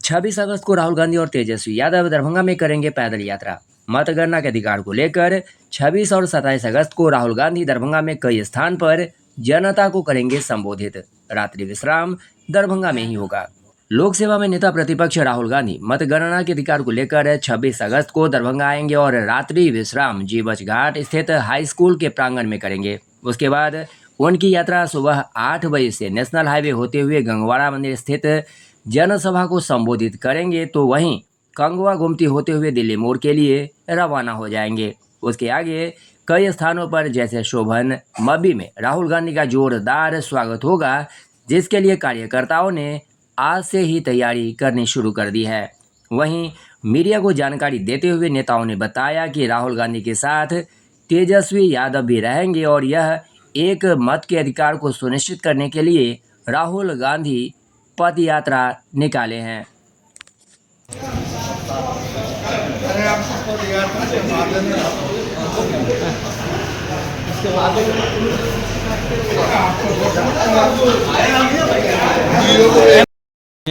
26 अगस्त को राहुल गांधी और तेजस्वी यादव दरभंगा में करेंगे पैदल यात्रा। मतगणना के अधिकार को लेकर 26 और 27 अगस्त को राहुल गांधी दरभंगा में कई स्थान पर जनता को करेंगे संबोधित। रात्रि विश्राम दरभंगा में ही होगा। लोक सेवा में नेता प्रतिपक्ष राहुल गांधी मतगणना के अधिकार को लेकर 26 अगस्त को दरभंगा आएंगे और रात्रि विश्राम जीवछ घाट स्थित हाई स्कूल के प्रांगण में करेंगे। उसके बाद उनकी यात्रा सुबह 8 बजे से नेशनल हाईवे होते हुए गंगवाड़ा मंदिर स्थित जनसभा को संबोधित करेंगे, तो वहीं कंगवा गुमती होते हुए दिल्ली मोड़ के लिए रवाना हो जाएंगे। उसके आगे कई स्थानों पर जैसे शोभन मब्बी में राहुल गांधी का जोरदार स्वागत होगा, जिसके लिए कार्यकर्ताओं ने आज से ही तैयारी करनी शुरू कर दी है। वहीं मीडिया को जानकारी देते हुए नेताओं ने बताया कि राहुल गांधी के साथ तेजस्वी यादव भी रहेंगे और यह एक मत के अधिकार को सुनिश्चित करने के लिए राहुल गांधी पद यात्रा निकाले हैं।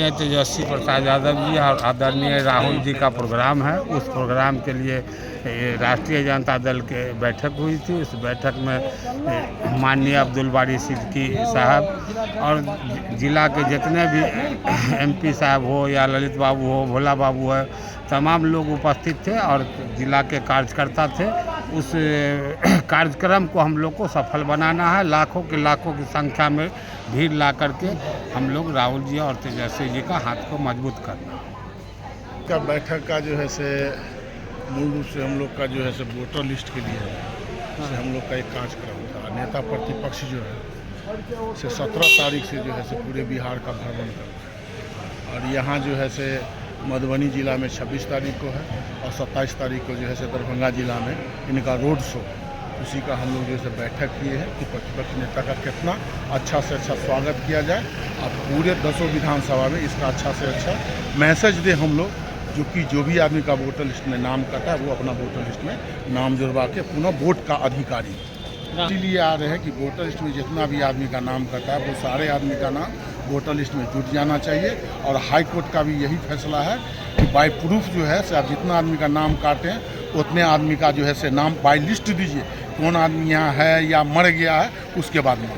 तेजस्वी प्रसाद यादव जी और आदरणीय राहुल जी का प्रोग्राम है। उस प्रोग्राम के लिए राष्ट्रीय जनता दल के बैठक हुई थी। उस बैठक में माननीय अब्दुल बारी सिद्दीकी साहब और जिला के जितने भी एमपी साहब हो या ललित बाबू हो, भोला बाबू है, तमाम लोग उपस्थित थे और जिला के कार्यकर्ता थे। उस कार्यक्रम को हम लोग को सफल बनाना है। लाखों की संख्या में भीड़ ला करके हम लोग राहुल जी और तेजस्वी जी का हाथ को मजबूत करना का बैठक का जो है से मूल रूप से हम लोग का जो है से वोटर लिस्ट के लिए से हम लोग का एक कार्यक्रम था। नेता प्रतिपक्ष जो है से 17 तारीख से जो है से पूरे बिहार का भ्रमण कर रहे हैं और यहाँ जो है से मधुबनी ज़िला में 26 तारीख को है और 27 तारीख को जो है से दरभंगा ज़िला में इनका रोड शो, उसी का हम लोग जो है बैठक किए हैं कि प्रतिपक्ष नेता का कितना अच्छा से अच्छा स्वागत किया जाए और पूरे 10 विधानसभा में इसका अच्छा से अच्छा मैसेज दे हम लोग, जो कि जो भी आदमी का वोटर लिस्ट में नाम कटा है वो अपना वोटर लिस्ट में नाम जुड़वा के पुनः वोट का अधिकारी। इसीलिए आ रहे हैं कि वोटर लिस्ट में जितना भी आदमी का नाम कटा है वो सारे आदमी का नाम वोटर लिस्ट में जुट जाना चाहिए। और हाई कोर्ट का भी यही फैसला है कि बाय प्रूफ जो है आप जितना आदमी का नाम काटें उतने आदमी का जो है से नाम बाय लिस्ट दीजिए, कौन आदमी यहाँ है या मर गया है उसके बाद में।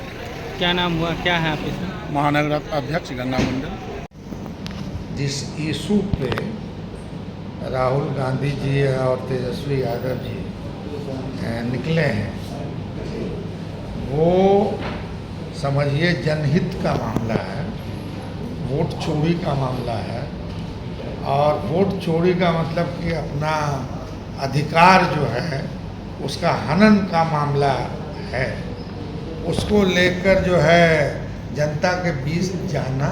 क्या नाम हुआ, क्या है आपके? महानगर अध्यक्ष गंगा मंडल। जिस इशू पे राहुल गांधी जी और तेजस्वी यादव जी निकले हैं वो समझिए जनहित का मामला है, वोट चोरी का मामला है। और वोट चोरी का मतलब कि अपना अधिकार जो है उसका हनन का मामला है। उसको लेकर जो है जनता के बीच जाना,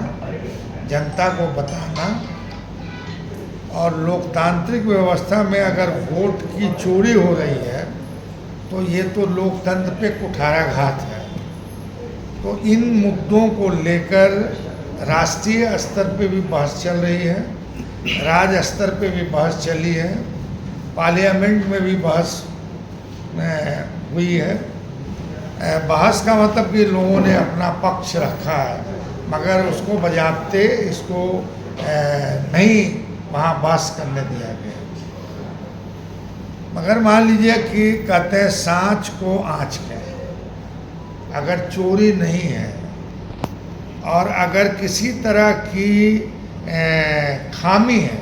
जनता को बताना, और लोकतांत्रिक व्यवस्था में अगर वोट की चोरी हो रही है तो ये तो लोकतंत्र पे कुठाराघात है। तो इन मुद्दों को लेकर राष्ट्रीय स्तर पे भी बहस चल रही है, राज्य स्तर पे भी बहस चली है, पार्लियामेंट में भी बहस हुई है। बहस का मतलब कि लोगों ने अपना पक्ष रखा है, मगर उसको बजाते इसको नहीं वहाँ बहस करने दिया गया। मगर मान लीजिए कि कहते हैं सांच को आँच है, अगर चोरी नहीं है और अगर किसी तरह की खामी है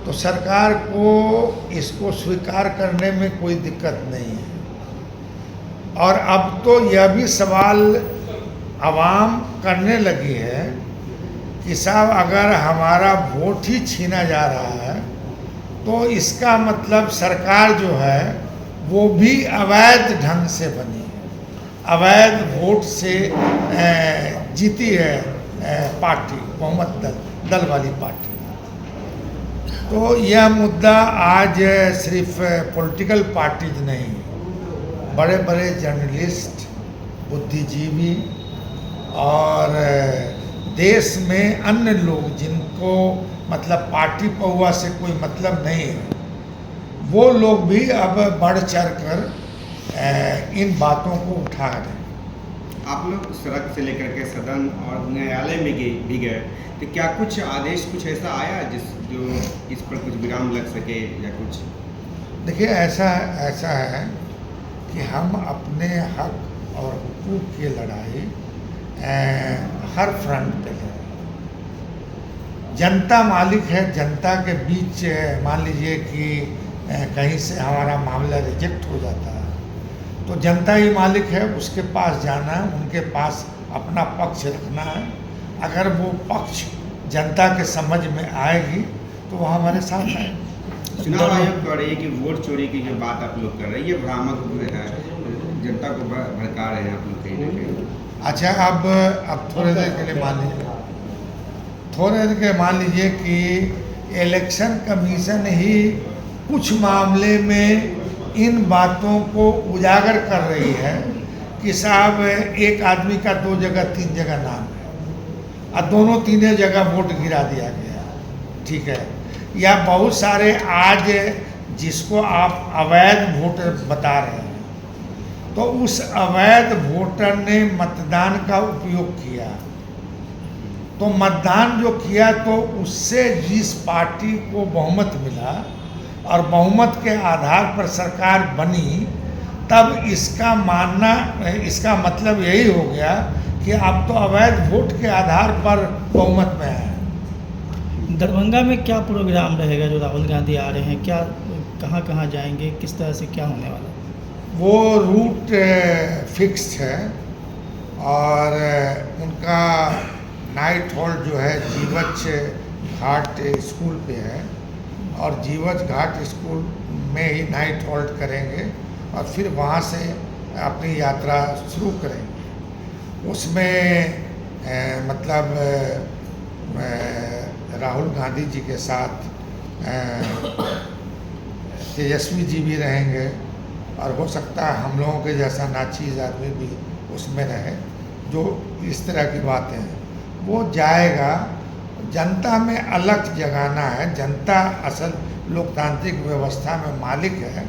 तो सरकार को इसको स्वीकार करने में कोई दिक्कत नहीं है। और अब तो यह भी सवाल आवाम करने लगी है कि साहब अगर हमारा वोट ही छीना जा रहा है तो इसका मतलब सरकार जो है वो भी अवैध ढंग से बनी है, अवैध वोट से जीती है पार्टी, बहुमत दल वाली पार्टी। तो यह मुद्दा आज सिर्फ पॉलिटिकल पार्टीज नहीं, बड़े बड़े जर्नलिस्ट, बुद्धिजीवी और देश में अन्य लोग जिनको मतलब पार्टी पहुआ से कोई मतलब नहीं है, वो लोग भी अब बढ़ चढ़ कर इन बातों को उठा रहे हैं। आप लोग सड़क से लेकर के सदन और न्यायालय में भी गए, तो क्या कुछ आदेश कुछ ऐसा आया जो इस पर कुछ विराम लग सके या कुछ? देखिए, ऐसा है कि हम अपने हक और हुकूक की लड़ाई हर फ्रंट पे लड़ रहे हैं। जनता मालिक है, जनता के बीच मान लीजिए कि कहीं से हमारा मामला रिजेक्ट हो जाता है तो जनता ही मालिक है, उसके पास जाना है, उनके पास अपना पक्ष रखना है। अगर वो पक्ष जनता के समझ में आएगी तो वो हमारे साथ आएगी। चुनाव आयोग कह रही है कि वोट चोरी की जो बात आप लोग कर रहे हैं ये भ्रामक है, जनता को भड़का रहे हैं आप लोग कहीं ना कहीं। अच्छा, अब थोड़ी देर के लिए मान लीजिए कि इलेक्शन कमीशन ही कुछ मामले में इन बातों को उजागर कर रही है कि साहब एक आदमी का 2 जगह 3 जगह नाम है और दोनों तीनों जगह वोट गिरा दिया गया, ठीक है। या बहुत सारे आज जिसको आप अवैध वोटर बता रहे हैं, तो उस अवैध वोटर ने मतदान का उपयोग किया, तो मतदान जो किया तो उससे जिस पार्टी को बहुमत मिला और बहुमत के आधार पर सरकार बनी, तब इसका इसका मतलब यही हो गया कि अब तो अवैध वोट के आधार पर बहुमत में है। दरभंगा में क्या प्रोग्राम रहेगा जो राहुल गांधी आ रहे हैं, क्या कहाँ कहाँ जाएंगे, किस तरह से क्या होने वाला है? वो रूट फिक्स्ड है और उनका नाइट हॉल्ट जो है जीवछ घाट स्कूल पे है और जीवछ घाट स्कूल में ही नाइट हॉल्ट करेंगे और फिर वहाँ से अपनी यात्रा शुरू करेंगे। उसमें मतलब राहुल गांधी जी के साथ तेजस्वी जी भी रहेंगे और हो सकता है हम लोगों के जैसा नाचीज आदमी भी उसमें रहे। जो इस तरह की बातें हैं वो जाएगा, जनता में अलग जगाना है। जनता असल लोकतांत्रिक व्यवस्था में मालिक है।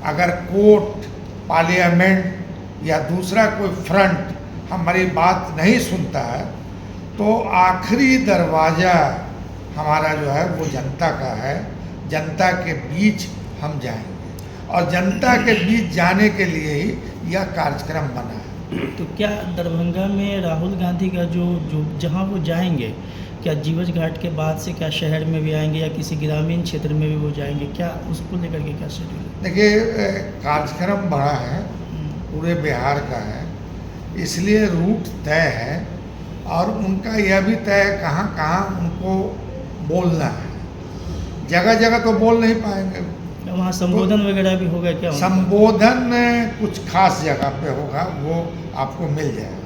अगर कोर्ट, पार्लियामेंट या दूसरा कोई फ्रंट हमारी बात नहीं सुनता है तो आखिरी दरवाज़ा हमारा जो है वो जनता का है। जनता के बीच हम जाएंगे और जनता के बीच जाने के लिए ही यह कार्यक्रम बना है। तो क्या दरभंगा में राहुल गांधी का जो जहां वो जाएंगे, क्या जीवछ घाट के बाद से क्या शहर में भी आएंगे या किसी ग्रामीण क्षेत्र में भी वो जाएंगे, क्या उसको लेकर के क्या शेड्यूल है? देखिए, कार्यक्रम बड़ा है, पूरे बिहार का है, इसलिए रूट तय है और उनका यह भी तय है कहाँ कहाँ उनको बोलना है। जगह जगह तो बोल नहीं पाएंगे। वहाँ संबोधन वगैरह भी होगा क्या? संबोधन कुछ खास जगह पे होगा, वो आपको मिल जाएगा।